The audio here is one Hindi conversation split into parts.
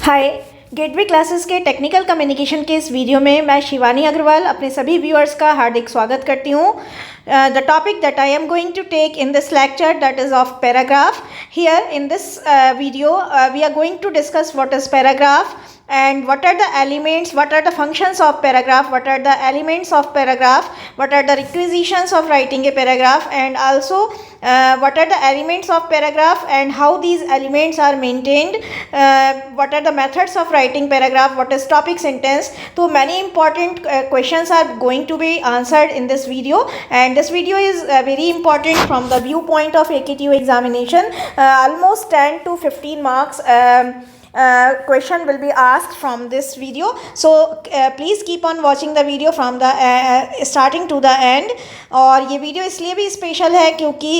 हाय। गेटवे क्लासेस के टेक्निकल कम्युनिकेशन के इस वीडियो में मैं शिवानी अग्रवाल अपने सभी व्यूअर्स का हार्दिक स्वागत करती हूँ। The topic that I am going to take in this lecture that is of paragraph. Here in this video we are going to discuss what is paragraph and what are the elements, what are the functions of paragraph, what are the elements of paragraph, what are the requisitions of writing a paragraph, and also what are the elements of paragraph and how these elements are maintained, what are the methods of writing paragraph, what is topic sentence. So many important questions are going to be answered in this video, and this video is very important from the viewpoint of AKTU examination. Almost 10 to 15 marks question will be asked from this video, so please keep on watching the video from the starting to the end. और ये वीडियो इसलिए भी स्पेशल है क्योंकि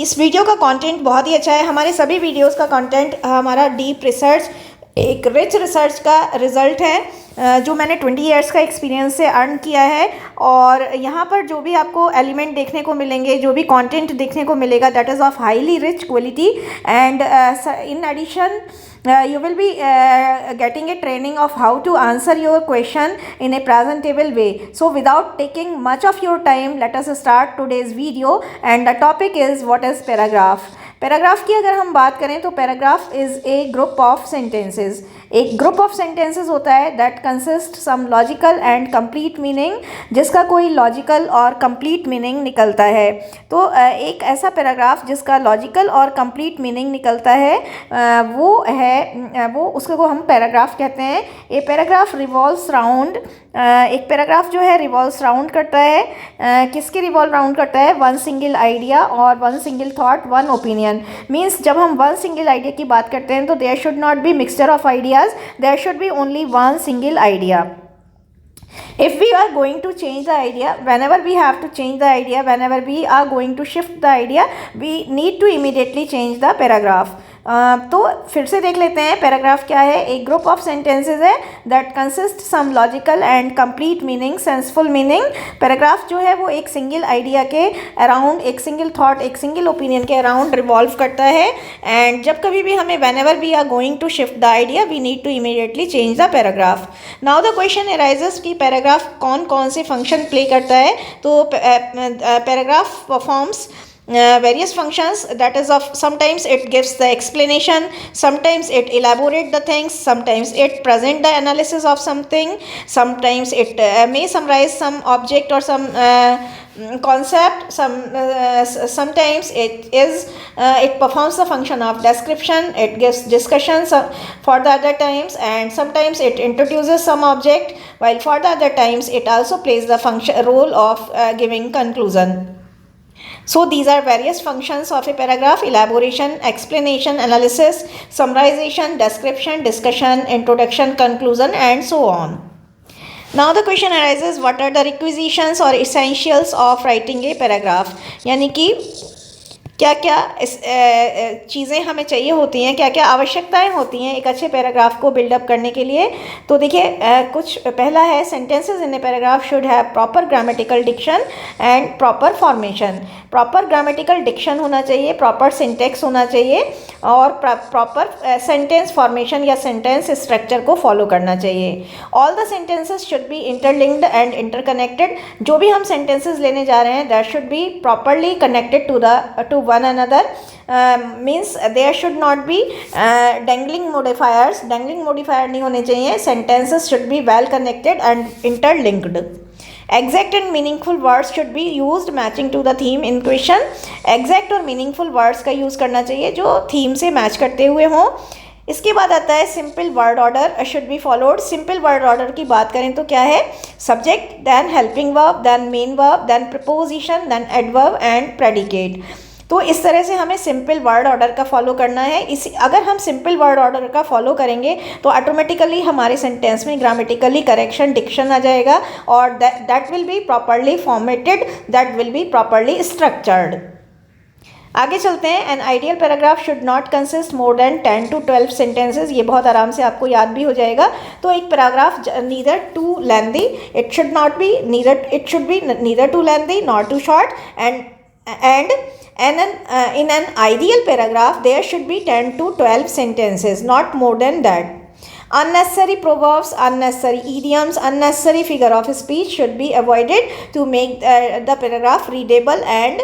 इस वीडियो का कंटेंट बहुत ही अच्छा है। हमारे सभी वीडियोस का कंटेंट हमारा डीप रिसर्च, एक रिच रिसर्च का रिज़ल्ट है जो मैंने 20 इयर्स का एक्सपीरियंस से अर्न किया है। और यहाँ पर जो भी आपको एलिमेंट देखने को मिलेंगे, जो भी कंटेंट देखने को मिलेगा, that is of highly rich quality, and in addition you will be getting a training of how to answer your question in a presentable way. So without taking much of your time, let us start today's video, and the topic is what is paragraph. Paragraph की अगर हम बात करें तो paragraph is a group of sentences. एक ग्रुप ऑफ सेंटेंसेस होता है that consist some logical and complete meaning, जिसका कोई लॉजिकल और कंप्लीट मीनिंग निकलता है। तो एक ऐसा पैराग्राफ जिसका लॉजिकल और कंप्लीट मीनिंग निकलता है वो उसको हम पैराग्राफ कहते हैं। ए पैराग्राफ रिवॉल्व्स राउंड, एक पैराग्राफ जो है रिवॉल्व्स राउंड करता है, किसके रिवॉल्व राउंड करता है? वन सिंगल आइडिया और one single thought, one opinion. Means जब हम वन सिंगल आइडिया की बात करते हैं तो there should not be mixture of ideas, there should be only one single idea. If we are going to change the idea, whenever we have to change the idea, whenever we are going to shift the idea, we need to immediately change the paragraph. तो फिर से देख लेते हैं पैराग्राफ क्या है। एक ग्रुप ऑफ सेंटेंसेस है that consist some logical and complete meaning, senseful meaning. Paragraph जो है वो एक सिंगल आइडिया के अराउंड, एक सिंगल थॉट, एक सिंगल ओपिनियन के अराउंड रिवॉल्व करता है। एंड जब कभी भी हमें whenever we are going to shift the idea, we need to immediately change the paragraph. Now the question arises कि पैराग्राफ कौन कौन से फंक्शन प्ले करता है। तो paragraph performs various functions, that is of sometimes it gives the explanation, sometimes it elaborate the things, sometimes it present the analysis of something, sometimes it may summarize some object or some concept, sometimes it performs the function of description, it gives discussions for the other times, and sometimes it introduces some object, while for the other times it also plays the role of giving conclusion. So these are various functions of a paragraph: elaboration, explanation, analysis, summarization, description, discussion, introduction, conclusion, and so on. Now the question arises, what are the requisitions or essentials of writing a paragraph? यानी कि क्या क्या चीज़ें हमें चाहिए होती हैं, क्या क्या आवश्यकताएं होती हैं एक अच्छे पैराग्राफ को बिल्डअप करने के लिए। तो देखिए, कुछ पहला है, sentences in a paragraph should have proper grammatical diction and proper formation. Proper grammatical diction होना चाहिए, प्रॉपर सिंटेक्स होना चाहिए, और प्रॉपर सेंटेंस फॉर्मेशन या सेंटेंस स्ट्रक्चर को फॉलो करना चाहिए। All the sentences should be interlinked and interconnected. जो भी हम सेंटेंसेस लेने जा रहे हैं, that should be properly connected to one another. Means there should not be dangling modifiers. Dangling modifier नहीं होने चाहिए. Sentences should be well connected and interlinked. Exact and meaningful words should be used matching to the theme in question. Exact और meaningful words का यूज़ करना चाहिए जो थीम से मैच करते हुए हों। इसके बाद आता है simple word order should be followed. Simple word order की बात करें तो क्या है? Subject, then helping verb, then main verb, then preposition, then adverb and predicate. तो इस तरह से हमें सिंपल वर्ड ऑर्डर का फॉलो करना है। अगर हम सिंपल वर्ड ऑर्डर का फॉलो करेंगे तो ऑटोमेटिकली हमारे सेंटेंस में ग्रामेटिकली करेक्शन, डिक्शन आ जाएगा, और that will be properly formatted, that will be properly structured. आगे चलते हैं। An ideal paragraph should not consist more than 10 to 12 sentences. ये बहुत आराम से आपको याद भी हो जाएगा। तो एक paragraph neither too lengthy, it should be neither too lengthy not too short, and In an ideal paragraph, there should be 10 to 12 sentences, not more than that. Unnecessary proverbs, unnecessary idioms, unnecessary figure of speech should be avoided to make the paragraph readable and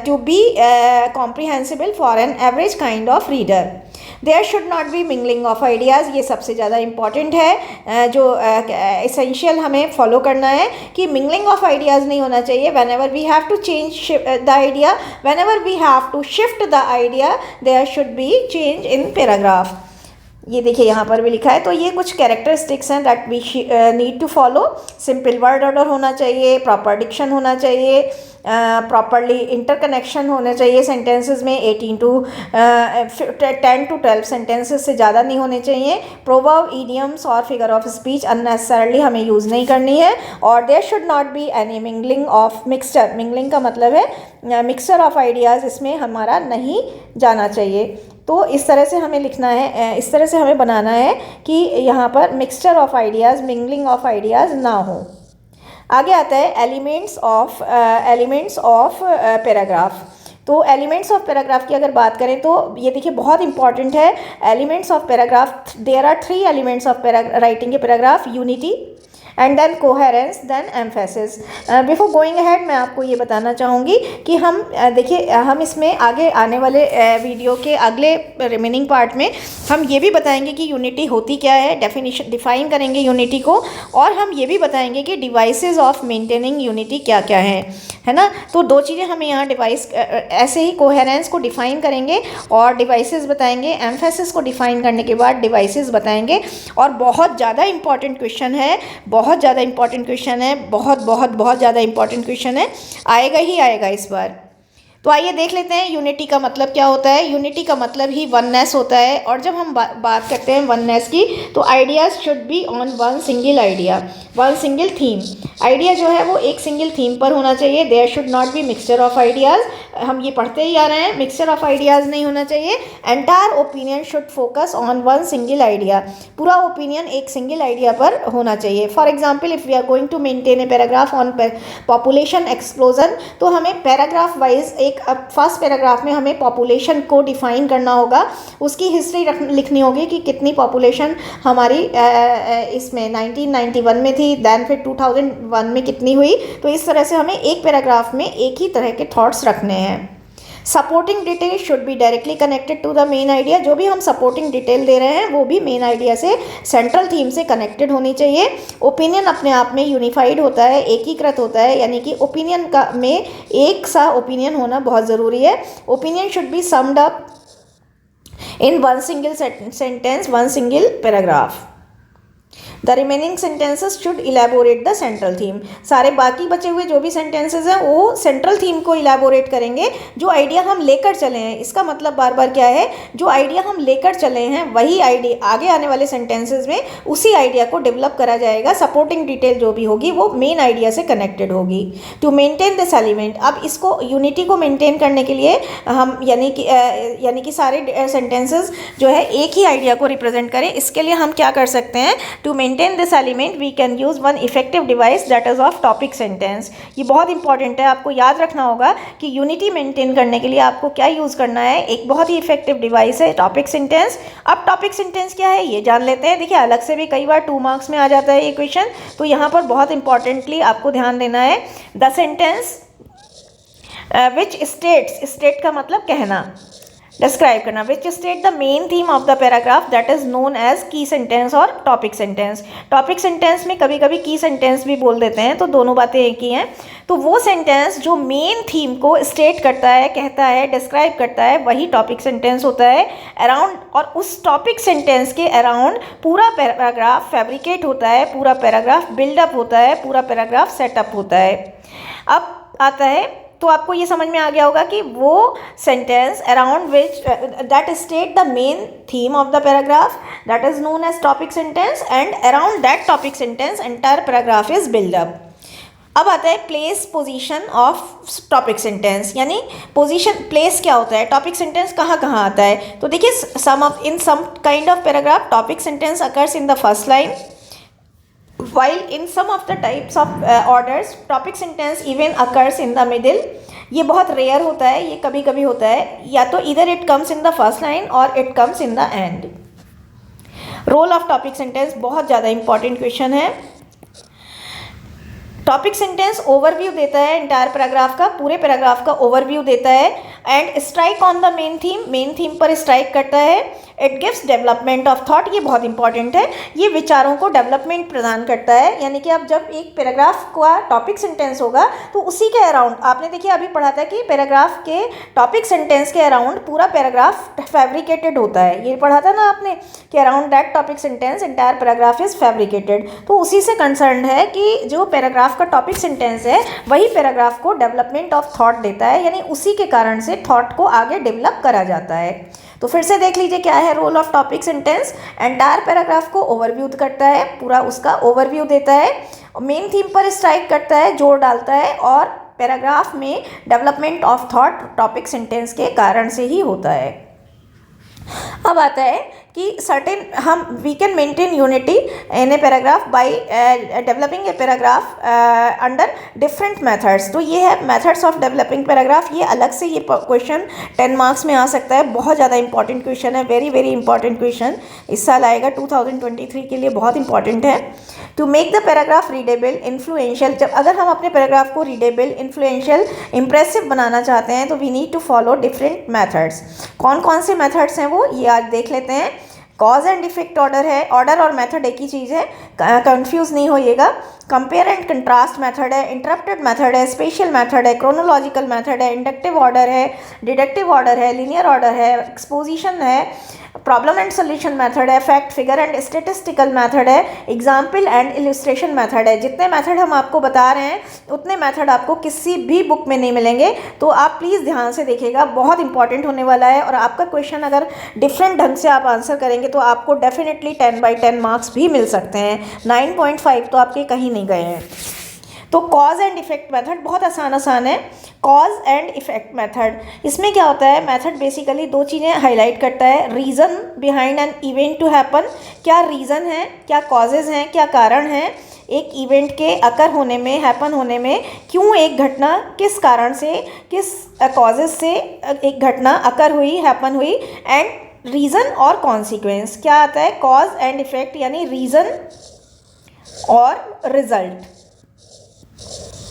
to be comprehensible for an average kind of reader. There should not be mingling of ideas, ये सबसे ज़्यादा इम्पॉर्टेंट है, जो एसेंशियल हमें फॉलो करना है कि मिंगलिंग ऑफ आइडियाज़ नहीं होना चाहिए. Whenever we have to change the idea, whenever we have to shift the idea, there should be change in paragraph. ये देखिए यहाँ पर भी लिखा है. तो ये कुछ कैरेक्टरिस्टिक्स हैं that we need to follow. Simple word order होना चाहिए, प्रॉपर डिक्शन होना चाहिए, प्रॉपरली इंटरकनेक्शन होना चाहिए सेंटेंसेस में. 10 to 12 सेंटेंसेस से ज़्यादा नहीं होने चाहिए. प्रोवर्ब, ईडियम्स और फिगर ऑफ स्पीच अननेसेसरली हमें यूज़ नहीं करनी है. और there should not be any mingling of mixture. Mingling का मतलब है मिक्सचर ऑफ आइडियाज़, इसमें हमारा नहीं जाना चाहिए. तो इस तरह से हमें लिखना है, इस तरह से हमें बनाना है कि यहाँ पर mixture of ideas, mingling of ideas ना हो. आगे आता है एलिमेंट्स ऑफ पैराग्राफ. तो एलिमेंट्स ऑफ पैराग्राफ की अगर बात करें तो ये देखिए बहुत इंपॉर्टेंट है. Elements of paragraph, there are 3 elements of writing a paragraph: unity, and then coherence, then emphasis. Before going ahead मैं आपको ये बताना चाहूँगी कि हम देखिए हम इसमें आगे आने वाले वीडियो के अगले रिमेनिंग पार्ट में हम ये भी बताएंगे कि यूनिटी होती क्या है, डेफिनेशन डिफाइन करेंगे यूनिटी को, और हम ये भी बताएंगे कि डिवाइसेस ऑफ मेंटेनिंग यूनिटी क्या क्या है ना. तो 2 चीज़ें हमें यहाँ डिवाइस ऐसे ही कोहेरेंस को डिफ़ाइन करेंगे और डिवाइसेस बताएंगे. एम्फेसिस को डिफ़ाइन करने के बाद डिवाइसेस बताएंगे. और बहुत ज़्यादा इंपॉर्टेंट क्वेश्चन है, बहुत ज़्यादा इंपॉर्टेंट क्वेश्चन है, बहुत ज़्यादा इंपॉर्टेंट क्वेश्चन है, आएगा ही आएगा इस बार. तो आइए देख लेते हैं यूनिटी का मतलब क्या होता है. यूनिटी का मतलब ही वननेस होता है. और जब हम बात करते हैं वननेस की, तो ideas should be on one single idea, one single theme. Idea जो है वो एक सिंगल थीम पर होना चाहिए. There should not be mixture of ideas. हम ये पढ़ते ही आ रहे हैं, मिक्सचर ऑफ आइडियाज़ नहीं होना चाहिए. Entire opinion should focus on one single idea. पूरा ओपिनियन एक सिंगल आइडिया पर होना चाहिए. For example, if we are going to maintain a paragraph on population explosion, तो हमें पैराग्राफ वाइज अब फर्स्ट पैराग्राफ में हमें पॉपुलेशन को डिफ़ाइन करना होगा. उसकी हिस्ट्री लिखनी होगी कि कितनी पॉपुलेशन हमारी इसमें 1991 में थी, दैन फिर 2001 में कितनी हुई. तो इस तरह से हमें एक पैराग्राफ में एक ही तरह के थॉट्स रखने हैं. Supporting detail should be directly connected to the main idea. जो भी हम सपोर्टिंग डिटेल दे रहे हैं वो भी मेन आइडिया से, सेंट्रल थीम से कनेक्टेड होनी चाहिए. ओपिनियन अपने आप में यूनिफाइड होता है, एकीकृत होता है, यानी कि ओपिनियन का में एक सा ओपिनियन होना बहुत ज़रूरी है. Opinion should be summed up in one single sentence, one single paragraph. The remaining sentences should elaborate the central theme. सारे बाकी बचे हुए जो भी सेंटेंसेस हैं वो सेंट्रल थीम को इलेबोरेट करेंगे, जो आइडिया हम लेकर चले हैं. इसका मतलब बार बार क्या है, जो आइडिया हम लेकर चले हैं वही आइडिया आगे आने वाले सेंटेंसेस में उसी आइडिया को डेवलप करा जाएगा. सपोर्टिंग डिटेल जो भी होगी वो मेन आइडिया से कनेक्टेड होगी. टू मेंटेन दिस एलिमेंट, अब इसको यूनिटी को मेंटेन करने के लिए हम यानी कि सारे सेंटेंसेस जो है एक ही आइडिया को रिप्रेजेंट करें, इसके लिए हम क्या कर सकते हैं. To maintain this element we can use one effective device that is of topic sentence. ये बहुत इंपॉर्टेंट है, आपको याद रखना होगा कि यूनिटी मेंटेन करने के लिए आपको क्या यूज़ करना है. एक बहुत ही इफेक्टिव डिवाइस है टॉपिक सेंटेंस. अब टॉपिक सेंटेंस क्या है ये जान लेते हैं. देखिए अलग से भी कई बार 2 मार्क्स में आ जाता है ये क्वेश्चन, तो यहाँ पर बहुत इंपॉर्टेंटली आपको ध्यान देना है. The sentence which states, state का मतलब कहना, डिस्क्राइब करना, which state the main theme of the paragraph that is known as key sentence और टॉपिक सेंटेंस. टॉपिक सेंटेंस में कभी कभी की सेंटेंस भी बोल देते हैं, तो दोनों बातें एक ही हैं. तो वो सेंटेंस जो मेन थीम को स्टेट करता है, कहता है, डिस्क्राइब करता है, वही टॉपिक सेंटेंस होता है. अराउंड, और उस टॉपिक सेंटेंस के अराउंड पूरा पैराग्राफ फैब्रिकेट होता है, पूरा पैराग्राफ बिल्डअप होता है, पूरा पैराग्राफ सेटअप होता है. अब आता है, तो आपको ये समझ में आ गया होगा कि वो sentence around which that state the main theme of the paragraph that is known as topic sentence, and around that topic sentence entire paragraph is build up. अब आता है place, position of topic sentence, यानी पोजीशन, प्लेस क्या होता है, टॉपिक सेंटेंस कहाँ कहाँ आता है. तो देखिए in some kind of paragraph topic sentence occurs in the first line, while in some of the types of orders topic sentence even occurs in the middle. ये बहुत रेयर होता है, ये कभी कभी होता है, या तो इधर it comes in the first line और it comes in the end. Role of topic sentence बहुत ज़्यादा इंपॉर्टेंट क्वेश्चन है। टॉपिक सेंटेंस ओवरव्यू देता है इंटायर पैराग्राफ का, पूरे पैराग्राफ का ओवरव्यू देता है and strike on the main theme पर स्ट्राइक करता है। It gives development of thought, ये बहुत इंपॉर्टेंट है, ये विचारों को डेवलपमेंट प्रदान करता है। यानी कि अब जब एक पैराग्राफ का टॉपिक सेंटेंस होगा तो उसी के अराउंड, आपने देखिए अभी पढ़ा था कि पैराग्राफ के टॉपिक सेंटेंस के अराउंड पूरा पैराग्राफ फैब्रिकेटेड होता है, ये पढ़ा था ना आपने कि around that topic sentence entire paragraph is fabricated. तो उसी से कंसर्न है कि जो पैराग्राफ का टॉपिक सेंटेंस है वही पैराग्राफ को डेवलपमेंट ऑफ थॉट देता है, यानी उसी के कारण से थॉट को आगे डेवलप करा जाता है। तो फिर से देख लीजिए क्या है role of topic sentence. Entire paragraph को ओवरव्यू करता है, पूरा उसका ओवरव्यू देता है, मेन थीम पर स्ट्राइक करता है, जोर डालता है, और पैराग्राफ में development of thought topic sentence के कारण से ही होता है। अब आता है कि सर्टेन हम we can maintain unity in a paragraph by developing a paragraph under different methods. तो ये है मेथड्स ऑफ डेवलपिंग पैराग्राफ, ये अलग से ये क्वेश्चन 10 मार्क्स में आ सकता है, बहुत ज़्यादा इंपॉर्टेंट क्वेश्चन है, वेरी वेरी इंपॉर्टेंट क्वेश्चन इस साल आएगा 2023 के लिए, बहुत इंपॉर्टेंट है। To make the paragraph readable influential, जब अगर हम अपने पैराग्राफ को रीडेबल इन्फ्लुएंशियल इंप्रेसिव बनाना चाहते हैं तो we need to follow different methods. कौन कौन से मेथड्स हैं वो ये आज देख लेते हैं। कॉज एंड इफेक्ट ऑर्डर है, ऑर्डर और मेथड एक ही चीज़ है, कंफ्यूज नहीं होइएगा। कंपेयर एंड कंट्रास्ट मेथड है, इंटरप्टेड मेथड है, स्पेशल मेथड है, क्रोनोलॉजिकल मेथड है, इंडक्टिव ऑर्डर है, डिडक्टिव ऑर्डर है, लीनियर ऑर्डर है, एक्सपोजिशन है, प्रॉब्लम एंड सोल्यूशन मेथड है, fact figure and statistical method है, एग्जाम्पल एंड इलस्ट्रेशन मेथड है। जितने मेथड हम आपको बता रहे हैं उतने मेथड आपको किसी भी बुक में नहीं मिलेंगे, तो आप प्लीज़ ध्यान से देखिएगा, बहुत इंपॉर्टेंट होने वाला है। और आपका क्वेश्चन अगर डिफरेंट ढंग से आप आंसर करेंगे तो आपको डेफिनेटली 10/10 मार्क्स भी मिल सकते हैं, 9.5 तो आपके कहीं नहीं गए हैं। तो कॉज एंड इफेक्ट मेथड बहुत आसान है। कॉज एंड इफेक्ट मेथड, इसमें क्या होता है, मेथड बेसिकली दो चीज़ें हाईलाइट करता है। Reason behind an event to happen, क्या रीज़न है, क्या कॉजेज़ हैं, क्या कारण हैं एक इवेंट के अकर होने में, हैपन होने में, क्यों एक घटना किस कारण से, किस कॉजेज़ से एक घटना अकर हुई, हैपन हुई, एंड रीज़न और कॉन्सिक्वेंस। क्या आता है कॉज एंड इफेक्ट, यानी रीज़न और रिजल्ट।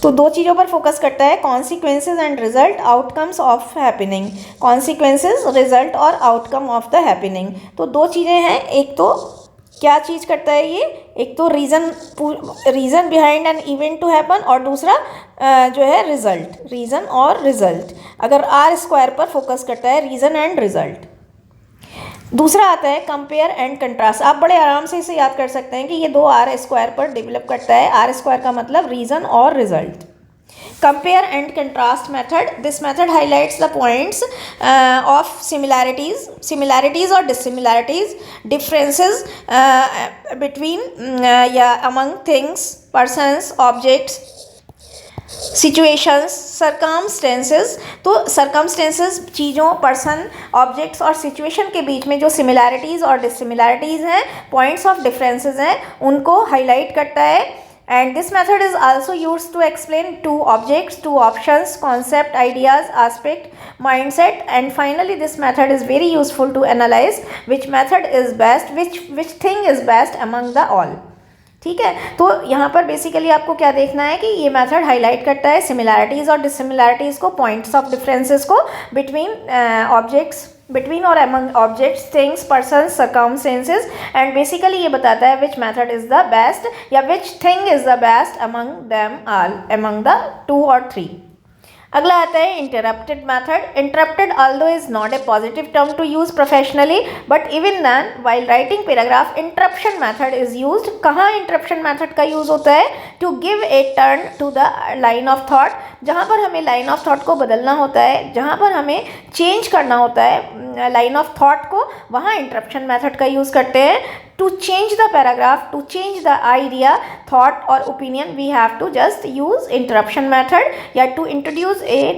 तो दो चीज़ों पर फोकस करता है, consequences and result, outcomes of happening. Consequences, result और आउटकम ऑफ द हैपनिंग, तो दो चीज़ें हैं। एक तो क्या चीज़ करता है ये, एक तो reason behind an event to happen, और दूसरा जो है रिजल्ट, रीज़न और रिजल्ट। अगर R² पर फोकस करता है, रीज़न एंड रिजल्ट। दूसरा आता है कंपेयर एंड कंट्रास्ट। आप बड़े आराम से इसे याद कर सकते हैं कि ये दो R² पर डेवलप करता है। R² का मतलब रीज़न और result. Compare and contrast method, this method highlights the points of similarities और डिसिमिलैरिटीज़, डिफरेंसेस बिटवीन या among things, persons, objects, situations, circumstances. तो सर्कमस्टेंसेस चीज़ों, पर्सन, ऑब्जेक्ट्स और सिचुएशन के बीच में जो सिमिलैरिटीज़ और डिसिमिलैरिटीज़ हैं, पॉइंट्स ऑफ डिफरेंसेस हैं, उनको हाईलाइट करता है। And this method is also used to explain two objects, two options, concept, ideas, aspect, mindset. And finally this method is very useful to analyse which method is best, which thing is best among the all. ठीक है, तो यहाँ पर बेसिकली आपको क्या देखना है कि ये मेथड हाईलाइट करता है सिमिलैरिटीज़ और डिसिमिलैरिटीज़ को, पॉइंट्स ऑफ डिफरेंसेस को बिटवीन और among objects, things, persons, circumstances. And basically ये बताता है which method is the best या which thing is the best among them all, among the 2 और 3। अगला आता है interrupted method. Interrupted although is not a positive term to use professionally, but even then while writing paragraph interruption method is used. कहाँ इंटरप्शन मेथड का यूज होता है? To give a turn to the line of thought, जहाँ पर हमें लाइन ऑफ थॉट को बदलना होता है, जहाँ पर हमें चेंज करना होता है लाइन ऑफ थॉट को, वहाँ इंटरप्शन मेथड का यूज़ करते हैं। To change the paragraph, to change the idea, thought or opinion, we have to just use interruption method या to introduce a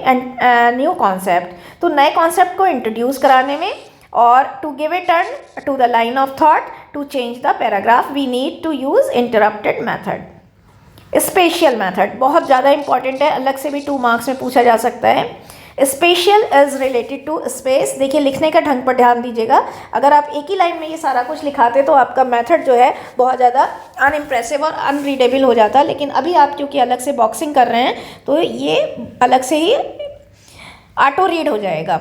new concept। तो नए concept को introduce कराने में और to give a turn to the line of thought, to change the paragraph, we need to use interrupted method। Spatial method बहुत ज़्यादा इंपॉर्टेंट है, अलग से भी 2 मार्क्स में पूछा जा सकता है। Spatial is related to space. देखिए लिखने का ढंग पर ध्यान दीजिएगा, अगर आप एक ही लाइन में ये सारा कुछ लिखाते तो आपका मेथड जो है बहुत ज़्यादा अनइम्प्रेसिव और अनरीडेबल हो जाता, लेकिन अभी आप क्योंकि अलग से बॉक्सिंग कर रहे हैं तो ये अलग से ही ऑटो रीड हो जाएगा।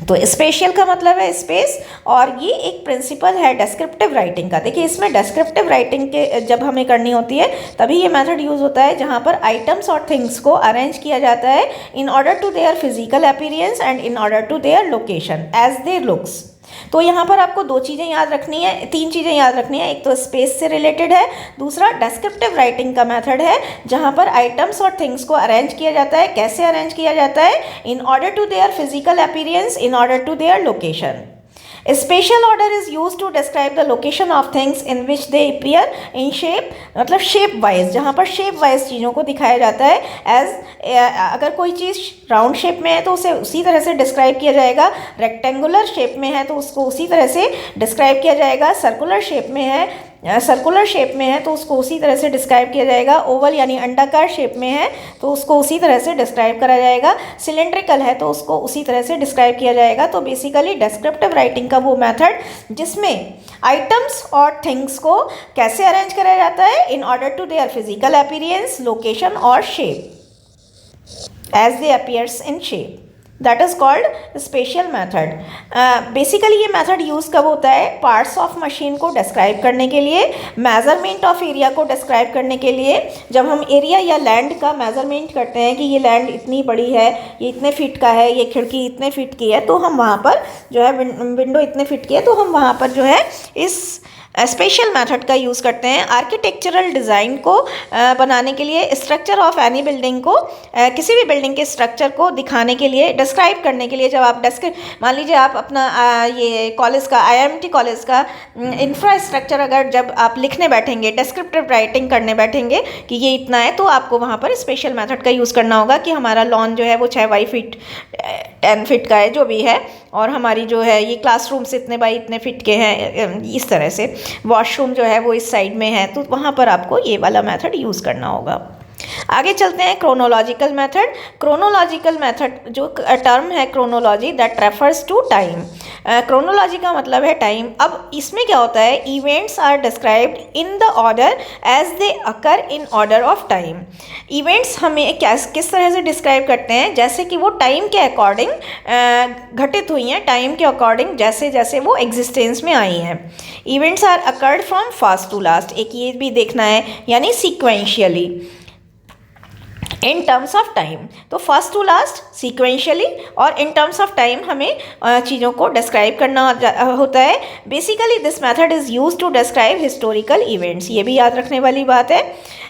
तो स्पेशियल का मतलब है स्पेस, और ये एक प्रिंसिपल है डिस्क्रिप्टिव राइटिंग का। देखिए इसमें डिस्क्रिप्टिव राइटिंग के जब हमें करनी होती है तभी ये मेथड यूज़ होता है, जहाँ पर आइटम्स और थिंग्स को अरेंज किया जाता है in order to their physical appearance and in order to their location as their looks. तो यहाँ पर आपको 2 चीज़ें याद रखनी है, 3 चीज़ें याद रखनी है। एक तो स्पेस से रिलेटेड है, दूसरा डिस्क्रिप्टिव राइटिंग का मेथड है जहाँ पर आइटम्स और थिंग्स को अरेंज किया जाता है। कैसे अरेंज किया जाता है? In order to their physical appearance, in order to their location. Spatial order is use to describe the location of things in which they appear in shape, मतलब शेप वाइज, जहाँ पर शेप वाइज चीज़ों को दिखाया जाता है। अगर कोई चीज़ राउंड शेप में है तो उसे उसी तरह से डिस्क्राइब किया जाएगा, रेक्टेंगुलर शेप में है तो उसको उसी तरह से डिस्क्राइब किया जाएगा, सर्कुलर शेप में है तो उसको उसी तरह से डिस्क्राइब किया जाएगा, ओवल यानी अंडाकार शेप में है तो उसको उसी तरह से डिस्क्राइब करा जाएगा, सिलेंड्रिकल है तो उसको उसी तरह से डिस्क्राइब किया जाएगा। तो बेसिकली डिस्क्रिप्टिव राइटिंग का वो मेथड जिसमें आइटम्स और थिंग्स को कैसे अरेंज करा जाता है in order to their physical appearance, location और shape as they appears in shape, that is called spatial method. Basically ये मेथड यूज़ कब होता है? पार्ट्स ऑफ मशीन को डिस्क्राइब करने के लिए, मेजरमेंट ऑफ एरिया को डिस्क्राइब करने के लिए। जब हम एरिया या लैंड का मेजरमेंट करते हैं कि ये लैंड इतनी बड़ी है, ये इतने फीट का है, ये खिड़की इतने फीट की है, तो हम वहाँ पर जो है विंडो इतने फीट की है, तो हम वहाँ पर जो है इस स्पेशल मेथड का यूज़ करते हैं। आर्किटेक्चरल डिज़ाइन को बनाने के लिए, स्ट्रक्चर ऑफ एनी बिल्डिंग को, किसी भी बिल्डिंग के स्ट्रक्चर को दिखाने के लिए, डिस्क्राइब करने के लिए। जब आप मान लीजिए आप अपना ये कॉलेज का, IIMT कॉलेज का इंफ्रास्ट्रक्चर अगर जब आप लिखने बैठेंगे, डिस्क्रिप्टिव राइटिंग करने बैठेंगे कि ये इतना है, तो आपको वहाँ पर स्पेशल मेथड का यूज़ करना होगा कि हमारा लॉन जो है वो 6 बाई फीट 10 फीट का है, जो भी है, और हमारी जो है ये क्लासरूम्स इतने बाई इतने फीट के हैं, इस तरह से वॉशरूम जो है वो इस साइड में है, तो वहाँ पर आपको ये वाला मेथड यूज़ करना होगा। आगे चलते हैं क्रोनोलॉजिकल मेथड। क्रोनोलॉजिकल मेथड जो टर्म है chronology, that refers to time. Chronology का मतलब है टाइम। अब इसमें क्या होता है? Events are described in the order as they occur in order of time. Events हमें किस तरह से डिस्क्राइब करते हैं? जैसे कि वो टाइम के अकॉर्डिंग घटित हुई हैं, टाइम के अकॉर्डिंग जैसे जैसे वो एग्जिस्टेंस में आई हैं। Events are occurred from fast to last, एक ये भी देखना है, यानी sequentially in terms of time. तो फर्स्ट टू लास्ट सीक्वेंशियली, और इन टर्म्स ऑफ टाइम हमें चीज़ों को डिस्क्राइब करना होता है। Basically this method is use to describe historical events, ये भी याद रखने वाली बात है।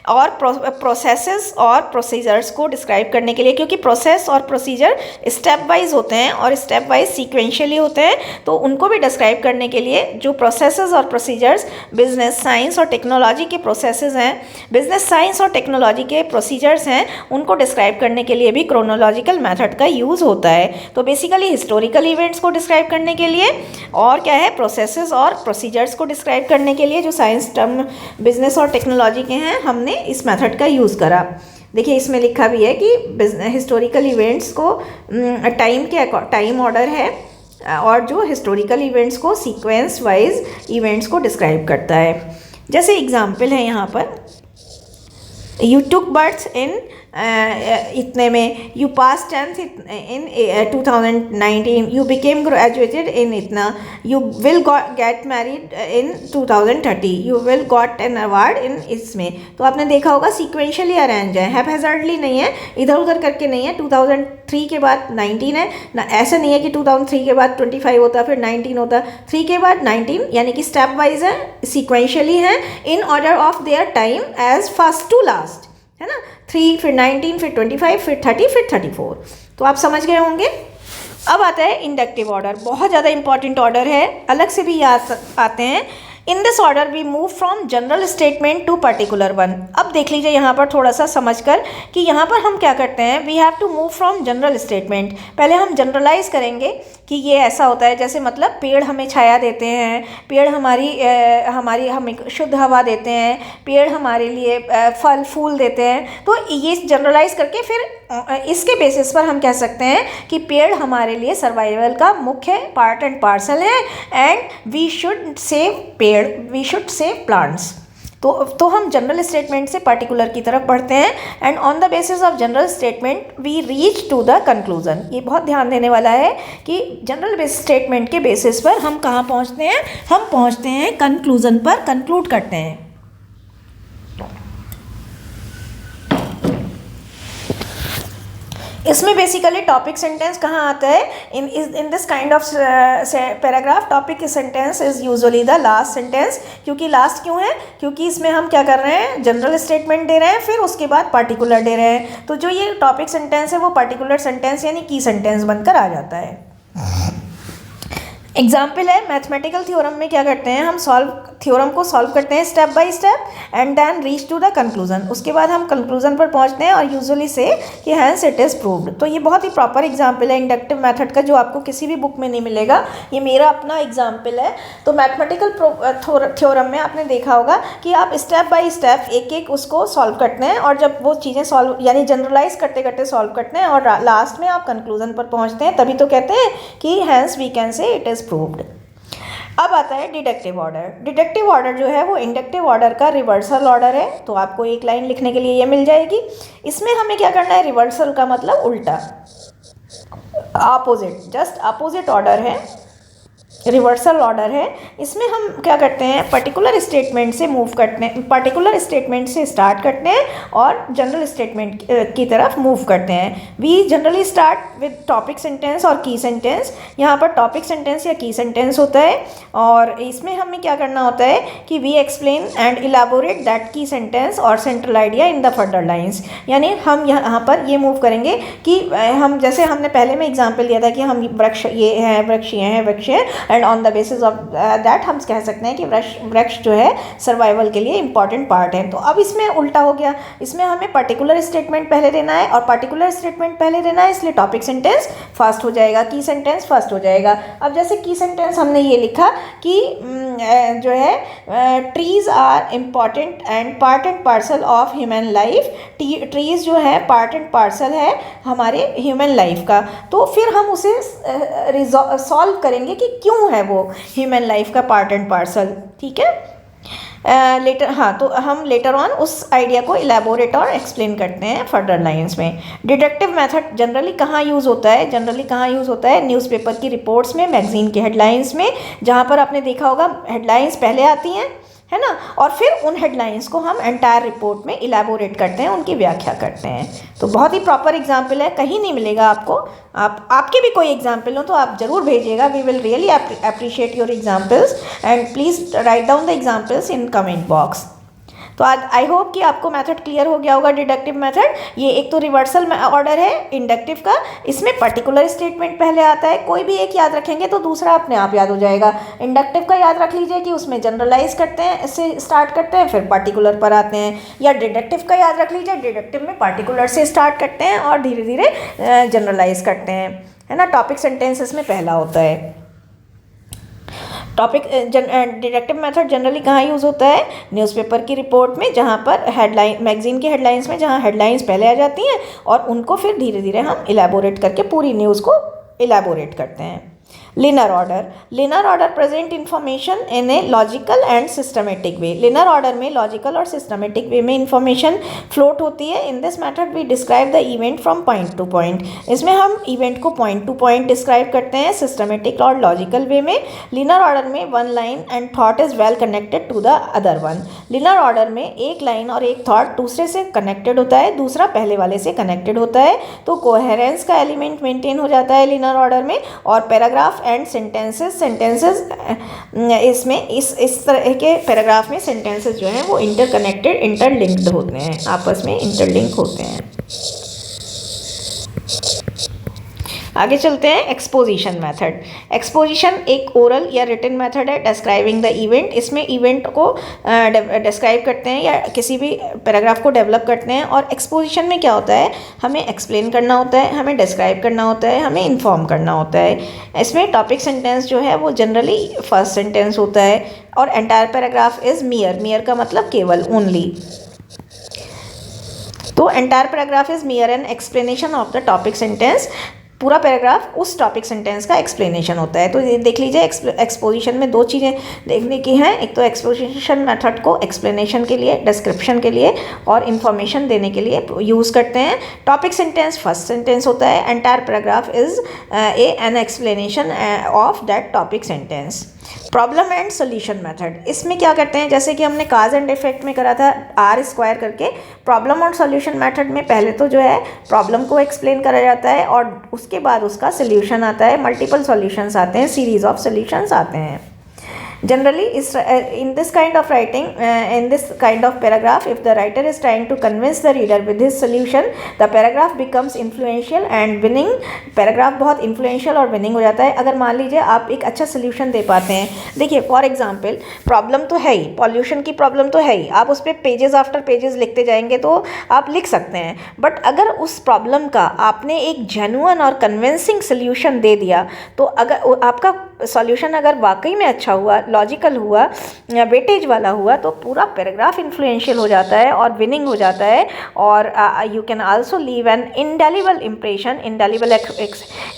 और प्रोसेसेस और प्रोसीजर्स को डिस्क्राइब करने के लिए, क्योंकि प्रोसेस और प्रोसीजर स्टेप वाइज होते हैं और स्टेप वाइज सीक्वेंशियली होते हैं, तो उनको भी डिस्क्राइब करने के लिए जो प्रोसेसेस और प्रोसीजर्स बिजनेस साइंस और टेक्नोलॉजी के प्रोसेसेस हैं, बिजनेस साइंस और टेक्नोलॉजी के प्रोसीजर्स हैं, उनको डिस्क्राइब करने के लिए भी क्रोनोलॉजिकल मेथड का यूज़ होता है। तो बेसिकली हिस्टोरिकल इवेंट्स को डिस्क्राइब करने के लिए, और क्या है, प्रोसेसेस और प्रोसीजर्स को डिस्क्राइब करने के लिए जो साइंस टर्म बिजनेस और टेक्नोलॉजी के हैं, हमने इस मेथड का यूज़ करा। देखिए इसमें लिखा भी है कि हिस्टोरिकल इवेंट्स को टाइम ऑर्डर है, और जो हिस्टोरिकल इवेंट्स को सीक्वेंस वाइज इवेंट्स को डिस्क्राइब करता है। जैसे एग्जाम्पल है यहाँ पर, यू टुक बर्थ इन इतने में, you pass 10th in 2019, you became graduated in इतना, you will get married in 2030, you will got an award in इसमें। तो आपने देखा होगा सीक्वेंशियली अरेंज है, हैपहैज़र्डली नहीं है, इधर उधर करके नहीं है। 2003 के बाद 19 है ना, ऐसा नहीं है कि 2003 के बाद 25 होता फिर 19 होता, 3 के बाद 19, यानी कि स्टेप वाइज है, सीक्वेंशियली है, in order of their time as first to last, है ना। 3 फिर 19 फिर 25 फिर 30 फिर 34, तो आप समझ गए होंगे। अब आता है इंडक्टिव ऑर्डर, बहुत ज़्यादा इंपॉर्टेंट ऑर्डर है, अलग से भी याद आते हैं। In this order we move from general statement to particular one. अब देख लीजिए यहाँ पर थोड़ा सा समझकर कि यहाँ पर हम क्या करते हैं, we have to move from general statement. पहले हम जनरलाइज करेंगे कि ये ऐसा होता है, जैसे मतलब पेड़ हमें छाया देते हैं, पेड़ हमारी हमें शुद्ध हवा देते हैं, पेड़ हमारे लिए फल फूल देते हैं। तो ये जनरलाइज करके फिर इसके बेसिस पर हम कह सकते हैं कि पेड़ हमारे लिए सर्वाइवल का मुख्य पार्ट एंड पार्सल है, एंड वी शुड सेव पेड़, वी शुड सेव प्लांट्स। तो हम जनरल स्टेटमेंट से पर्टिकुलर की तरफ बढ़ते हैं, and on the basis of general statement we reach to the conclusion. ये बहुत ध्यान देने वाला है कि जनरल स्टेटमेंट के बेसिस पर हम कहाँ पहुँचते हैं, हम पहुँचते हैं कंक्लूजन पर, कंक्लूड करते हैं। इसमें बेसिकली टॉपिक सेंटेंस कहाँ आता है, in this kind of paragraph topic sentence is usually the last sentence. क्योंकि लास्ट क्यों है, क्योंकि इसमें हम क्या कर रहे हैं, जनरल स्टेटमेंट दे रहे हैं, फिर उसके बाद पार्टिकुलर दे रहे हैं। तो जो ये टॉपिक सेंटेंस है वो पार्टिकुलर सेंटेंस यानी की सेंटेंस बनकर आ जाता है। एग्जाम्पल है, मैथमेटिकल थ्योरम में क्या करते हैं, हम थ्योरम को सॉल्व करते हैं step by step, and then reach to the conclusion. उसके बाद हम कंक्लूजन पर पहुंचते हैं और यूजुअली से कि हैंस इट इज़ प्रूव्ड। तो ये बहुत ही प्रॉपर एग्जाम्पल है इंडक्टिव मेथड का, जो आपको किसी भी बुक में नहीं मिलेगा। ये मेरा अपना एग्जाम्पल है। तो मैथमेटिकल थ्योरम में आपने देखा होगा कि आप स्टेप बाय स्टेप एक एक उसको सॉल्व करते हैं, और जब वो चीज़ें सॉल्व यानी जनरलाइज करते करते सॉल्व करते हैं और लास्ट में आप कंक्लूजन पर पहुँचते हैं, तभी तो कहते हैं कि hence we can say it is proved. अब आता है डिडक्टिव ऑर्डर। डिडक्टिव ऑर्डर जो है वो इंडक्टिव ऑर्डर का रिवर्सल ऑर्डर है। तो आपको एक लाइन लिखने के लिए ये मिल जाएगी। इसमें हमें क्या करना है, रिवर्सल का मतलब उल्टा, अपोजिट, जस्ट अपोजिट ऑर्डर है, रिवर्सल ऑर्डर है। इसमें हम क्या करते हैं, पर्टिकुलर स्टेटमेंट से मूव करते हैं, पर्टिकुलर स्टेटमेंट से स्टार्ट करते हैं और जनरल स्टेटमेंट की तरफ मूव करते हैं। We generally start with topic sentence और की सेंटेंस। यहाँ पर टॉपिक सेंटेंस या की सेंटेंस होता है, और इसमें हमें क्या करना होता है कि we explain and elaborate that key sentence और central idea in the further lines. यानी हम यहाँ पर ये मूव करेंगे कि हम, जैसे हमने पहले में एग्जाम्पल दिया था कि हम वृक्ष ये हैं, वृक्ष ये हैं, वृक्ष है, and on the basis of that हम कह सकते हैं कि वृक्ष जो है सर्वाइवल के लिए इंपॉर्टेंट पार्ट है। तो अब इसमें उल्टा हो गया, इसमें हमें पर्टिकुलर स्टेटमेंट पहले देना है, और पर्टिकुलर स्टेटमेंट पहले देना है, इसलिए टॉपिक सेंटेंस फर्स्ट हो जाएगा, की सेंटेंस फर्स्ट हो जाएगा। अब जैसे की सेंटेंस हमने ये लिखा कि जो है trees are important and part and parcel of human life. Trees जो है पार्ट एंड पार्सल है हमारे ह्यूमन लाइफ का। तो फिर हम उसे सॉल्व करेंगे कि क्यों है वो ह्यूमन लाइफ का पार्ट एंड पार्सल, ठीक है। लेटर, हाँ, तो हम लेटर ऑन उस आइडिया को इलेबोरेट और एक्सप्लेन करते हैं फर्दर लाइंस में। डिडक्टिव मेथड जनरली कहाँ यूज़ होता है, जनरली कहाँ यूज़ होता है, न्यूज़पेपर की रिपोर्ट्स में, मैगजीन के हेडलाइंस में, जहाँ पर आपने देखा होगा हेडलाइंस पहले आती हैं, है ना, और फिर उन हेडलाइंस को हम एंटायर रिपोर्ट में इलेबोरेट करते हैं, उनकी व्याख्या करते हैं। तो बहुत ही प्रॉपर एग्जाम्पल है, कहीं नहीं मिलेगा आपको। आपके भी कोई एग्जाम्पल हो तो आप ज़रूर भेजिएगा। We will really appreciate your examples, and please write down the examples in comment box. तो आज आई होप कि आपको मेथड क्लियर हो गया होगा। डिडक्टिव मेथड, ये एक तो रिवर्सल ऑर्डर है इंडक्टिव का, इसमें पर्टिकुलर स्टेटमेंट पहले आता है। कोई भी एक याद रखेंगे तो दूसरा अपने आप याद हो जाएगा। इंडक्टिव का याद रख लीजिए कि उसमें जनरलाइज करते हैं, इससे स्टार्ट करते हैं, फिर पर्टिकुलर पर आते हैं। या डिडक्टिव का याद रख लीजिए, डिडक्टिव में पर्टिकुलर से स्टार्ट करते हैं और धीरे धीरे जनरलाइज करते हैं, है ना। टॉपिक सेंटेंसेस में पहला होता है। टॉपिक डिडक्टिव मेथड जनरली कहाँ यूज़ होता है, न्यूज़पेपर की रिपोर्ट में, जहाँ पर हेडलाइन, मैगजीन की हेडलाइंस में, जहाँ हेडलाइंस पहले आ जाती हैं और उनको फिर धीरे धीरे हम इलेबोरेट करके पूरी न्यूज़ को इलेबोरेट करते हैं। Linear order, linear order present information in a logical and systematic way. Linear order में लॉजिकल और सिस्टमेटिक वे में इंफॉर्मेशन फ्लोट होती है। In this method we describe the event from point to point. इसमें हम इवेंट को पॉइंट टू पॉइंट डिस्क्राइब करते हैं सिस्टमेटिक और लॉजिकल वे में। लिनर ऑर्डर में one line and thought is well connected to the other one. Linear order में एक लाइन और एक थॉट दूसरे से कनेक्टेड होता है, दूसरा पहले वाले से कनेक्टेड होता है, तो कोहेरेंस का एलिमेंट मेंटेन हो जाता है लिनर ऑर्डर में। और पैराग्राफ एंड सेंटेंसेस इसमें इस तरह के पैराग्राफ में सेंटेंसेस जो हैं वो इंटरकनेक्टेड, इंटरलिंक्ड होते हैं, आपस में इंटरलिंक होते हैं। आगे चलते हैं एक्सपोजिशन मेथड। एक्सपोजिशन एक ओरल या रिटन मेथड है डिस्क्राइबिंग द इवेंट। इसमें इवेंट को डिस्क्राइब करते हैं या किसी भी पैराग्राफ को डेवलप करते हैं। और एक्सपोजिशन में क्या होता है, हमें एक्सप्लेन करना होता है, हमें डिस्क्राइब करना होता है, हमें इन्फॉर्म करना होता है। इसमें टॉपिक सेंटेंस जो है वो जनरली फर्स्ट सेंटेंस होता है और एंटायर पैराग्राफ इज़ मियर। मियर का मतलब केवल, ओनली। तो entire paragraph is मियर an explanation of the topic sentence. पूरा पैराग्राफ उस टॉपिक सेंटेंस का एक्सप्लेनेशन होता है। तो ये देख लीजिए, एक्सपोजिशन में दो चीज़ें देखने की हैं। एक तो एक्सपोजिशन मेथड को एक्सप्लेनेशन के लिए, डिस्क्रिप्शन के लिए और इन्फॉर्मेशन देने के लिए यूज़ करते हैं। टॉपिक सेंटेंस फर्स्ट सेंटेंस होता है। Entire paragraph is an explanation of that topic sentence. Problem and solution method, इसमें क्या करते हैं, जैसे कि हमने काज एंड इफेक्ट में करा था आर स्क्वायर करके, प्रॉब्लम और सोल्यूशन मेथड में पहले तो जो है प्रॉब्लम को एक्सप्लेन करा जाता है और उसके बाद उसका सोल्यूशन आता है। मल्टीपल सॉल्यूशंस आते हैं, सीरीज ऑफ सॉल्यूशंस आते हैं। Generally, in this kind of writing, in this kind of paragraph, if the writer is trying to convince the reader with his solution, the paragraph becomes influential and winning. paragraph बहुत influential और winning हो जाता है अगर मान लीजिए आप एक अच्छा solution दे पाते हैं। देखिए फॉर एग्जांपल, प्रॉब्लम तो है ही, पॉल्यूशन की प्रॉब्लम तो है ही, आप उस पर पेजेस आफ्टर पेजेस लिखते जाएंगे तो आप लिख सकते हैं। बट अगर उस प्रॉब्लम का आपने एक जेन्युइन और कन्विंसिंग सोल्यूशन दे दिया, तो अगर आपका सॉल्यूशन अगर वाकई में अच्छा हुआ, लॉजिकल हुआ, वेटेज वाला हुआ, तो पूरा पैराग्राफ इन्फ्लुएंशियल हो जाता है और विनिंग हो जाता है। और you can also leave an indelible impression. Indelible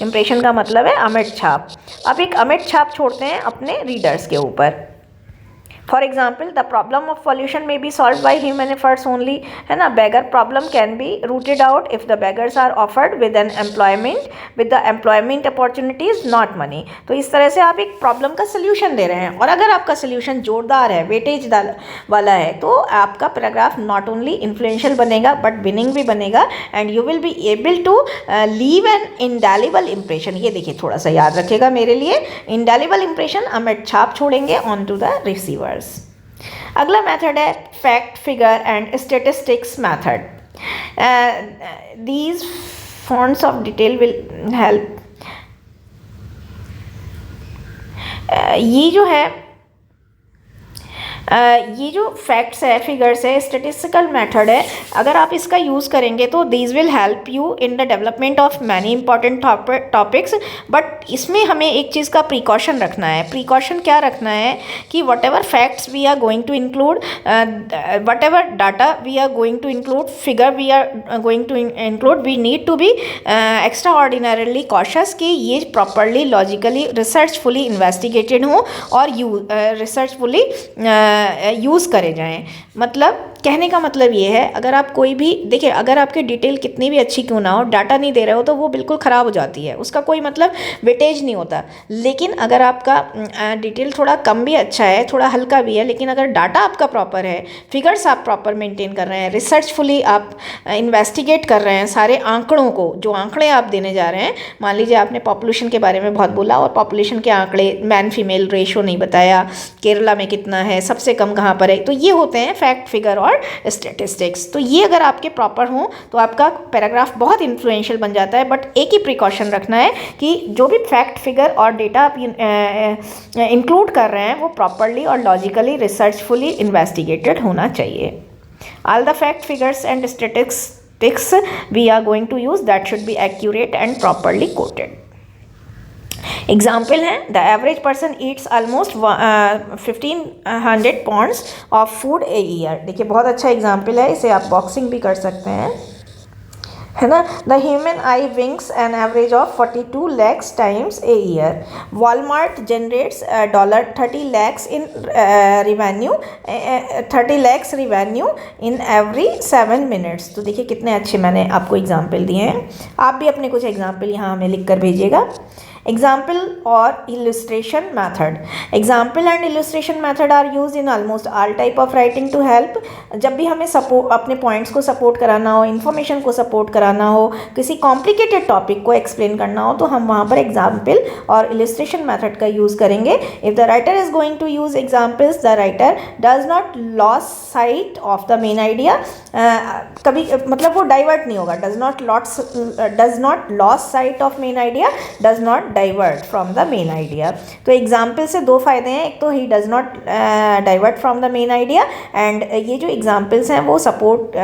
impression का मतलब है अमिट छाप। आप एक अमिट छाप छोड़ते हैं अपने रीडर्स के ऊपर। For example, the problem of pollution may be solve by human efforts only, है ना। Beggar problem can be rooted out if the beggars are offered with an employment, with the employment opportunities not money. तो इस तरह से आप एक प्रॉब्लम का सोल्यूशन दे रहे हैं और अगर आपका सोल्यूशन जोरदार है, वेटेज वाला है, तो आपका पैराग्राफ नॉट ओनली इन्फ्लुएंशियल बनेगा बट विनिंग भी बनेगा and you will be able to leave an indelible impression. ये देखिए, थोड़ा सा याद रखिएगा मेरे लिए, इंडेलिबल इम्प्रेशन, अमिट छाप छोड़ेंगे ऑन टू द रिसीवर। अगला मेथड है fact, figure and statistics method. These fonts of detail will help. ये जो है ये जो फैक्ट्स है, फिगर्स है, स्टेटिस्टिकल मेथड है, अगर आप इसका यूज़ करेंगे तो these will help you in the development of many important topics. But इसमें हमें एक चीज़ का प्रिकॉशन रखना है। प्रिकॉशन क्या रखना है कि whatever facts we are going to include, whatever data we are going to include, figure we are going to include, we need to be extraordinarily cautious कि ये प्रॉपरली, लॉजिकली, रिसर्चफुली इन्वेस्टिगेटेड हो और रिसर्चफुली यूज़ करे जाएं। मतलब कहने का मतलब ये है, अगर आप कोई भी देखिए, अगर आपकी डिटेल कितनी भी अच्छी क्यों ना हो, डाटा नहीं दे रहे हो तो वो बिल्कुल ख़राब हो जाती है, उसका कोई मतलब वेटेज नहीं होता। लेकिन अगर आपका डिटेल थोड़ा कम भी अच्छा है, थोड़ा हल्का भी है, लेकिन अगर डाटा आपका प्रॉपर है, फिगर्स आप प्रॉपर मेंटेन कर रहे हैं, रिसर्चफुली आप इन्वेस्टिगेट कर रहे हैं सारे आंकड़ों को, जो आंकड़े आप देने जा रहे हैं, मान लीजिए आपने पॉपुलेशन के बारे में बहुत बोला और पॉपुलेशन के आंकड़े, मैन फीमेल रेशो नहीं बताया, केरला में कितना है, सबसे कम कहाँ पर है, तो ये होते हैं फैक्ट, फिगर और स्टैटिस्टिक्स। तो ये अगर आपके प्रॉपर हों तो आपका पैराग्राफ बहुत इन्फ्लुएंशियल बन जाता है। बट एक ही प्रिकॉशन रखना है कि जो भी फैक्ट, फिगर और डेटा आप इंक्लूड कर रहे हैं वो प्रॉपरली और लॉजिकली, रिसर्चफुली इन्वेस्टिगेटेड होना चाहिए। All the fact, figures and statistics we are going to use that should be accurate and properly quoted. Example है, the average person eats almost 1500 pounds of food a year. देखिए बहुत अच्छा एग्जाम्पल है, इसे आप बॉक्सिंग भी कर सकते हैं, है ना। The human I winks an average of 42 lakhs times a year. Walmart generates $30 lakhs in revenue, 30 lakhs revenue in every 7 minutes। तो देखिए कितने अच्छे मैंने आपको एग्जाम्पल दिए हैं। आप भी अपने कुछ एग्जाम्पल यहाँ हमें लिख कर भेजिएगा। Example or illustration method. Example and illustration method are used in almost all type of writing to help. जब भी हमें सपोर्ट अपने पॉइंट्स को सपोर्ट कराना हो, इन्फॉर्मेशन को सपोर्ट कराना हो, किसी कॉम्प्लिकेटेड टॉपिक को एक्सप्लेन करना हो, तो हम वहाँ पर एग्जाम्पल और इलिस्ट्रेशन मेथड का यूज़ करेंगे. If the writer is going to use examples, the writer does not lose sight of the main idea. कभी मतलब वो डाइवर्ट नहीं होगा. Does not lose sight of main idea, does not divert from the main idea. तो एग्जाम्पल से दो फायदे हैं. एक तो he does not divert from the main idea, and ये जो एग्जाम्पल्स हैं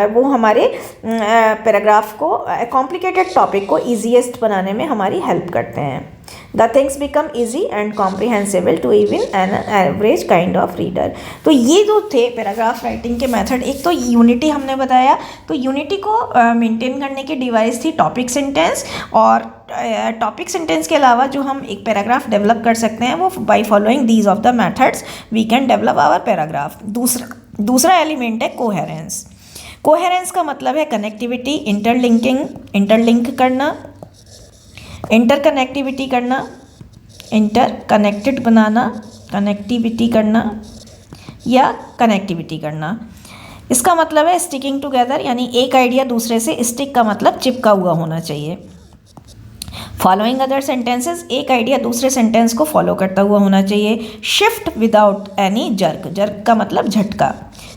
वो हमारे पैराग्राफ को, कॉम्प्लिकेटेड टॉपिक को ईजीएस्ट बनाने में हमारी हेल्प करते हैं. The things become easy and comprehensible to even an average kind of reader. तो ये जो थे पैराग्राफ राइटिंग के मेथड. एक तो यूनिटी हमने बताया, तो यूनिटी को मेंटेन करने की डिवाइस थी टॉपिक सेंटेंस. और टॉपिक सेंटेंस के अलावा जो हम एक पैराग्राफ डेवलप कर सकते हैं वो by following these of the methods we can develop our paragraph. दूसरा एलिमेंट है कोहेरेंस. कोहेरेंस का मतलब है कनेक्टिविटी, इंटरलिंक करना, इंटरकनेक्टिविटी करना, इंटरकनेक्टेड बनाना, कनेक्टिविटी करना या कनेक्टिविटी करना. इसका मतलब है स्टिकिंग टुगेदर, यानी एक आइडिया दूसरे से, स्टिक का मतलब चिपका हुआ होना चाहिए. फॉलोइंग अदर सेंटेंसेस, एक आइडिया दूसरे सेंटेंस को फॉलो करता हुआ होना चाहिए. Shift without any jerk, jerk का मतलब झटका,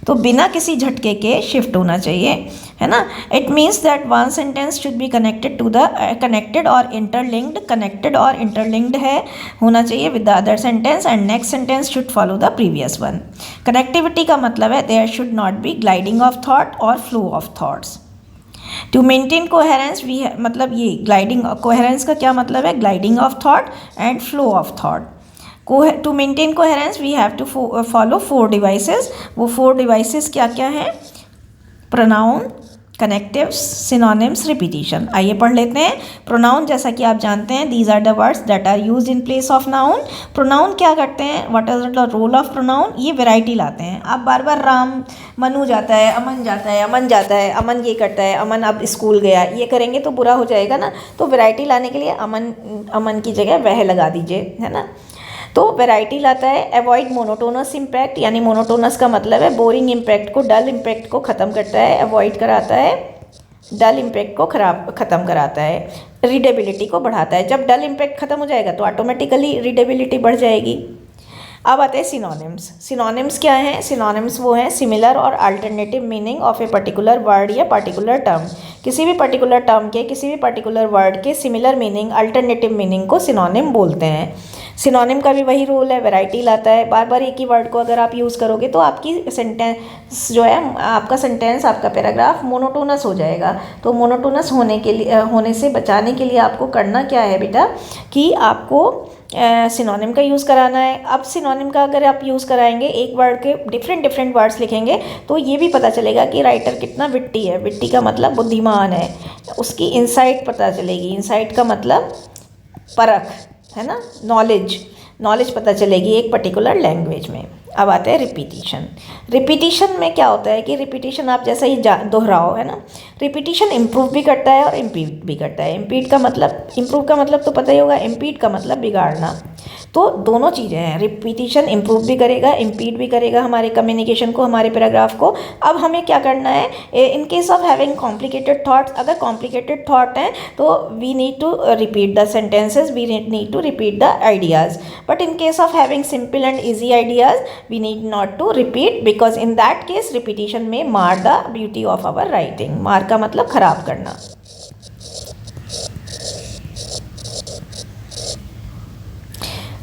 तो बिना किसी झटके के शिफ्ट होना चाहिए, है ना. It means that one sentence should be connected और इंटरलिंक्ड है होना चाहिए with the other sentence, and next sentence should follow the previous one. Connectivity का मतलब है there should not be gliding of thought और flow of thoughts. To maintain coherence मतलब ये ग्लाइडिंग, कोहेरेंस का क्या मतलब है, gliding of thought and flow of thought. To maintain coherence we have to follow 4 devices. वो 4 डिवाइसेस क्या क्या हैं? Pronoun, connectives, synonyms, repetition. आइए पढ़ लेते हैं. प्रोनाउन, जैसा कि आप जानते हैं, these are the words that are used in place of noun. Pronoun क्या करते हैं? What is the role of pronoun? ये वैरायटी लाते हैं. आप बार बार राम, मनु जाता है, अमन जाता है, अमन जाता है, अमन ये करता है, अमन अब स्कूल गया, ये करेंगे तो बुरा हो जाएगा ना. तो वैरायटी लाने के लिए अमन की जगह वह लगा दीजिए, है ना. तो वैरायटी लाता है. अवॉइड मोनोटोनस इम्पैक्ट, यानी मोनोटोनस का मतलब है बोरिंग इम्पैक्ट को, डल इम्पैक्ट को ख़त्म करता है, अवॉइड कराता है, डल इम्पैक्ट को ख़त्म कराता है. रीडेबिलिटी को बढ़ाता है. जब डल इम्पैक्ट ख़त्म हो जाएगा तो ऑटोमेटिकली रीडेबिलिटी बढ़ जाएगी. अब आते हैं सिनोनिम्स. सिनोनिम्स क्या हैं? सिनोनिम्स वो हैं सिमिलर और alternative meaning of a particular word या पर्टिकुलर टर्म. किसी भी पर्टिकुलर टर्म के, किसी भी पर्टिकुलर वर्ड के सिमिलर मीनिंग, अल्टरनेटिव मीनिंग को सिनोनिम बोलते हैं. सिनोनिम का भी वही रोल है, वैरायटी लाता है. बार बार एक ही वर्ड को अगर आप यूज़ करोगे तो आपकी सेंटेंस जो है, आपका सेंटेंस, आपका पैराग्राफ मोनोटोनस हो जाएगा. तो मोनोटोनस होने से बचाने के लिए आपको करना क्या है बेटा, कि आपको सिनोनिम का यूज़ कराना है. अब सिनोनिम का अगर आप यूज़ कराएंगे, एक वर्ड के डिफरेंट वर्ड्स लिखेंगे, तो ये भी पता चलेगा कि राइटर कितना विट्टी है. विट्टी का मतलब बुद्धिमान है. उसकी इंसाइट पता चलेगी. इंसाइट का मतलब परख, है ना. नॉलेज पता चलेगी एक पर्टिकुलर लैंग्वेज में. अब आते हैं रिपीटिशन. रिपीटिशन में क्या होता है कि रिपीटिशन आप जैसा ही दोहराओ, है ना. रिपीटिशन इम्प्रूव भी करता है और इम्पीड भी करता है. इम्प्रूव का मतलब तो पता ही होगा, इम्पीड का मतलब बिगाड़ना. तो दोनों चीज़ें हैं. रिपीटिशन इम्प्रूव भी करेगा, इम्पीड भी करेगा हमारे कम्युनिकेशन को, हमारे पैराग्राफ को. अब हमें क्या करना है, in case of having complicated thoughts, अगर कॉम्प्लिकेटेड थाट हैं तो we need to repeat the sentences, we need to repeat the ideas. But in case of having simple and easy ideas we need not to repeat, because in that case repetition may mar the beauty of our writing. मार का मतलब खराब करना.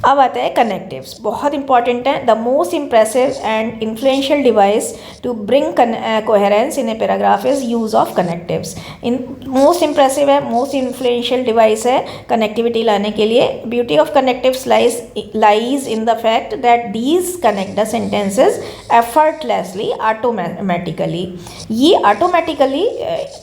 अब आते हैं कनेक्टिव्स. बहुत इंपॉर्टेंट है. The most impressive and influential device to bring coherence in a paragraph is use of connectives. Most impressive है, मोस्ट इन्फ्लुएंशियल डिवाइस है कनेक्टिविटी लाने के लिए. Beauty of connectives lies in the fact that these connect the sentences effortlessly, automatically. ये ऑटोमेटिकली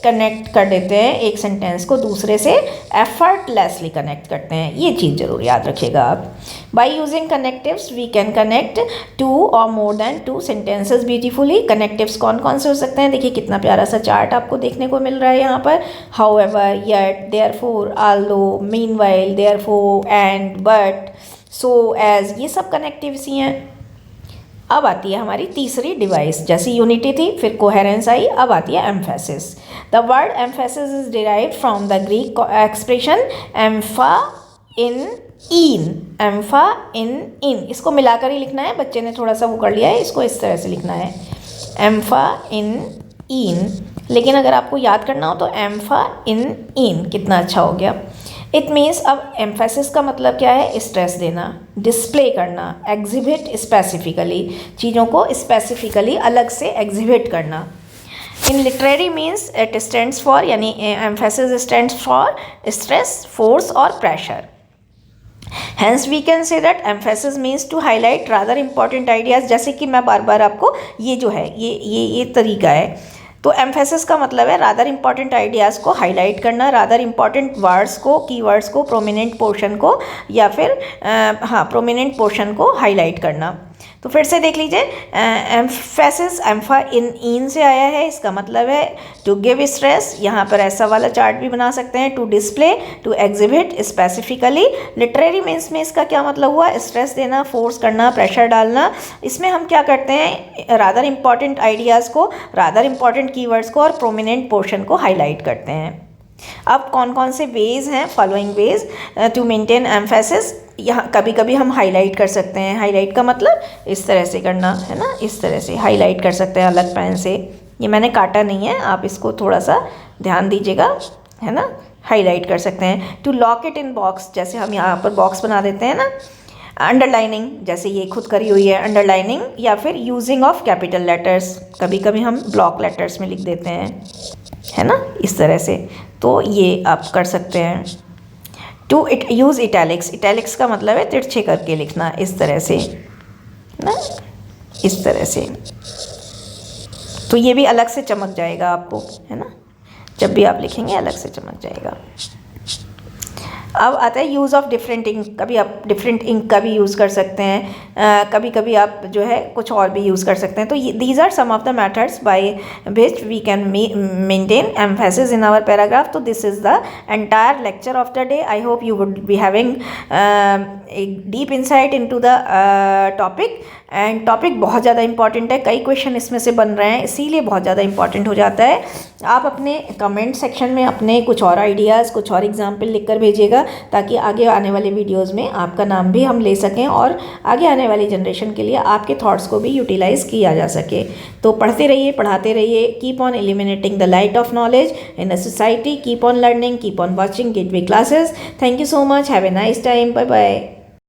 कनेक्ट कर देते हैं एक सेंटेंस को दूसरे से, एफर्टलेसली कनेक्ट करते हैं. ये चीज़ ज़रूर याद रखिएगा आप. By using connectives we can connect two or more than two sentences beautifully. Connectives कौन कौन से हो सकते हैं? देखिए कितना प्यारा सा चार्ट आपको देखने को मिल रहा है यहाँ पर. However, yet, therefore, although, meanwhile, therefore, and, but, so as, ये सब connectives ही हैं. अब आती है हमारी तीसरी डिवाइस. जैसे यूनिटी थी, फिर कोहेरेंस आई, अब आती है emphasis. The word emphasis is derived from the Greek expression empha in in. Empha in इसको मिलाकर ही लिखना है. बच्चे ने थोड़ा सा वो कर लिया है, इसको इस तरह से लिखना है, एम्फा इन. लेकिन अगर आपको याद करना हो तो एम्फा इन कितना अच्छा हो गया. इट मीन्स, अब एम्फेसिस का मतलब क्या है? स्ट्रेस देना, डिस्प्ले करना, एग्जिबिट स्पेसिफिकली, चीज़ों को स्पेसिफिकली अलग से एग्जिबिट करना. In literary means it stands for, यानी emphasis stands for stress, force और pressure. Hence we can say that emphasis means to highlight rather important ideas. जैसे कि मैं बार बार आपको ये जो है ये तरीका है. तो एम्फेसिस का मतलब है रादर इंपॉर्टेंट आइडियाज़ को हाईलाइट करना, रादर इंपॉर्टेंट वर्ड्स को, कीवर्ड्स को, प्रोमिनेंट पोर्शन को, या फिर प्रोमिनेंट पोर्शन को हाईलाइट करना. तो फिर से देख लीजिए, एम्फेसिस एम्फा इन से आया है. इसका मतलब है टू गिव स्ट्रेस. यहाँ पर ऐसा वाला चार्ट भी बना सकते हैं, to display, to exhibit specifically. Literary means में इसका क्या मतलब हुआ? स्ट्रेस देना, फोर्स करना, प्रेशर डालना. इसमें हम क्या करते हैं? रादर इंपॉर्टेंट आइडियाज़ को, रादर इंपॉर्टेंट कीवर्ड्स को और प्रोमिनेंट पोर्शन को हाईलाइट करते हैं. अब कौन कौन से वेज हैं? Following ways to maintain emphasis. यहाँ कभी कभी हम हाईलाइट कर सकते हैं. हाईलाइट का मतलब इस तरह से करना है ना, इस तरह से हाईलाइट कर सकते हैं अलग पेन से. ये मैंने काटा नहीं है, आप इसको थोड़ा सा ध्यान दीजिएगा, है ना. हाईलाइट कर सकते हैं. To lock it in box, जैसे हम यहाँ पर बॉक्स बना देते हैं ना. अंडरलाइनिंग, जैसे ये खुद करी हुई है अंडरलाइनिंग. या फिर यूजिंग ऑफ कैपिटल लेटर्स, कभी कभी हम ब्लॉक लेटर्स में लिख देते हैं, है ना, इस तरह से. तो ये आप कर सकते हैं. To use italics. इटैलिक्स का मतलब है तिरछे करके लिखना, इस तरह से ना, इस तरह से. तो ये भी अलग से चमक जाएगा आपको, है ना. जब भी आप लिखेंगे अलग से चमक जाएगा. अब आता है यूज़ ऑफ डिफरेंट इंक. कभी आप डिफरेंट इंक का भी यूज़ कर सकते हैं, कभी कभी आप जो है कुछ और भी यूज़ कर सकते हैं. तो these are some of the methods by which we can maintain emphasis in our paragraph. तो this is the entire lecture of the day. I hope you would be having a deep insight into the topic. And topic बहुत ज़्यादा इंपॉर्टेंट है. कई क्वेश्चन इसमें से बन रहे हैं, इसीलिए बहुत ज़्यादा इंपॉर्टेंट हो जाता है. आप अपने कमेंट सेक्शन में अपने कुछ और आइडियाज़, कुछ और एग्जाम्पल लिख कर भेजिएगा, ताकि आगे आने वाले वीडियोस में आपका नाम भी हम ले सकें और आगे आने वाली जनरेशन के लिए आपके थॉट्स को भी यूटिलाइज़ किया जा सके. तो पढ़ते रहिए, पढ़ाते रहिए. Keep on eliminating the light of knowledge in the society. Keep on learning, keep on watching Gateway Classes. Thank you so much. Have a nice time. Bye bye.